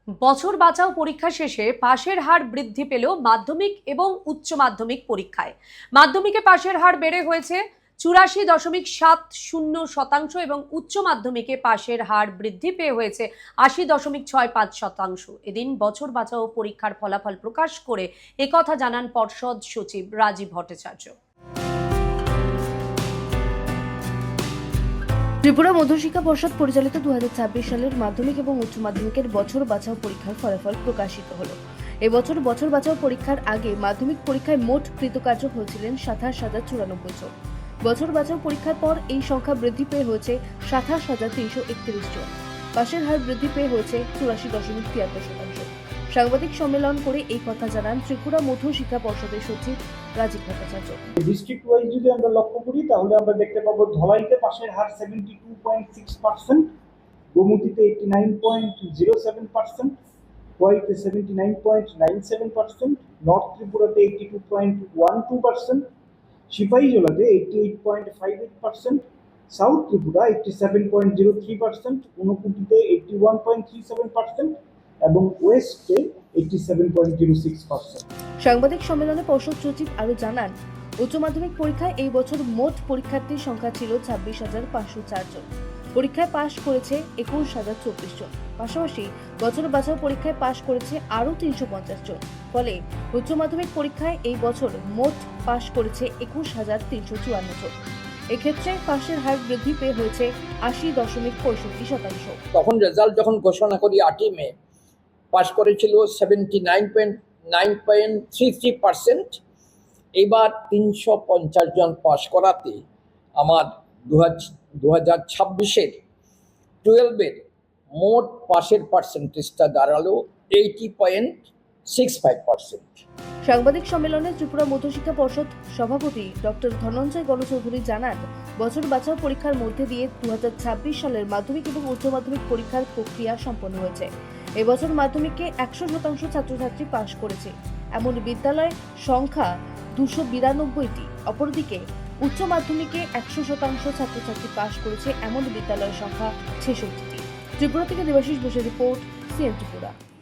বছর বাঁচাও পরীক্ষা শেষে পাশের হার বৃদ্ধি পেল মাধ্যমিক এবং উচ্চ মাধ্যমিক পরীক্ষায়। মাধ্যমিকে পাশের হার বেড়ে হয়েছে 84.70% এবং উচ্চ মাধ্যমিকে পাশের হার বৃদ্ধি পেয়ে হয়েছে 80.65%। এদিন বছর বাঁচাও পরীক্ষার ফলাফল প্রকাশ করে একথা জানান পর্ষদ সচিব রাজীব ভট্টাচার্য। ত্রিপুরা মধ্যশিক্ষা পর্ষদ পরিচালিত 2026 সালের মাধ্যমিক এবং উচ্চ মাধ্যমিকের বছর বাঁচাও পরীক্ষার ফলাফল প্রকাশিত হলো। এবছর বছর বাঁচাও পরীক্ষার আগে মাধ্যমিক পরীক্ষায় মোট কৃতকার্য হয়েছিলেন 27,094 জন। বছর বাঁচাও পরীক্ষার পর এই সংখ্যা বৃদ্ধি পেয়ে হয়েছে 27,331 জন। পাশের হার বৃদ্ধি পেয়ে হয়েছে 84.73%। সাংবাদিক সম্মেলন করে এই কথা জানান ত্রিপুরা মধ্যশিক্ষা পর্ষদের সচিব রাজীব ভট্টাচার্য। ডিস্ট্রিক্ট ওয়াইজ যদি আমরা লক্ষ্য করি তাহলে আমরা দেখতে পাবো ধলাইতে পাশের হার 72.6%, গোমতীতে 89.07%, খোয়াইতে 79.97%, নর্থ ত্রিপুরাতে 82.12%, সিপাহীজলাতে 88.58%, সাউথ ত্রিপুরা 87.03%, ঊনকোটিতে 81.37% এবং ওয়েস্টে 87.06%। সাংবাদিক সম্মেলনে পর্ষদ সচিব আরো জানান, উচ্চ মাধ্যমিক পরীক্ষায় এই বছর মোট পরীক্ষার্থীর সংখ্যা ছিল 26,504 জন। পরীক্ষায় পাশ করেছে 21,024 জন। পাশাপাশি বছর বাঁচাও পরীক্ষায় পাশ করেছে আরও 350 জন। ফলে উচ্চ মাধ্যমিক পরীক্ষায় এই বছর মোট পাশ করেছে 21,354 জন। এক্ষেত্রে পাশের হার বৃদ্ধি পেয়ে হয়েছে 80.65%। তখন রেজাল্ট যখন ঘোষণা করি 8ই মে, পাশ করেছিল 79.33%। এবার 350 জন পাশ করাতে আমার 2026-এর 12-এর মোট পাশের পার্সেন্টেজটা দাঁড়ালো 80.65%। সাংবাদিক সম্মেলনে ত্রিপুরা মধ্যশিক্ষা পর্ষদ সভাপতি ডক্টর ধনঞ্জয় গণচৌধুরী জানান, বছর বাঁচাও পরীক্ষার মধ্যে দিয়ে 2026 সালের মাধ্যমিক এবং উচ্চ মাধ্যমিক পরীক্ষার প্রক্রিয়া সম্পন্ন হয়েছে। এবছর মাধ্যমিকে 100% ছাত্রছাত্রী পাশ করেছে এমন বিদ্যালয় সংখ্যা 292টি। অপরদিকে উচ্চ মাধ্যমিকে 100% ছাত্রছাত্রী পাশ করেছে এমন বিদ্যালয়ের সংখ্যা 66টি। ত্রিপুরা থেকে দেবাশিস বসুর রিপোর্ট, সিএন ত্রিপুরা।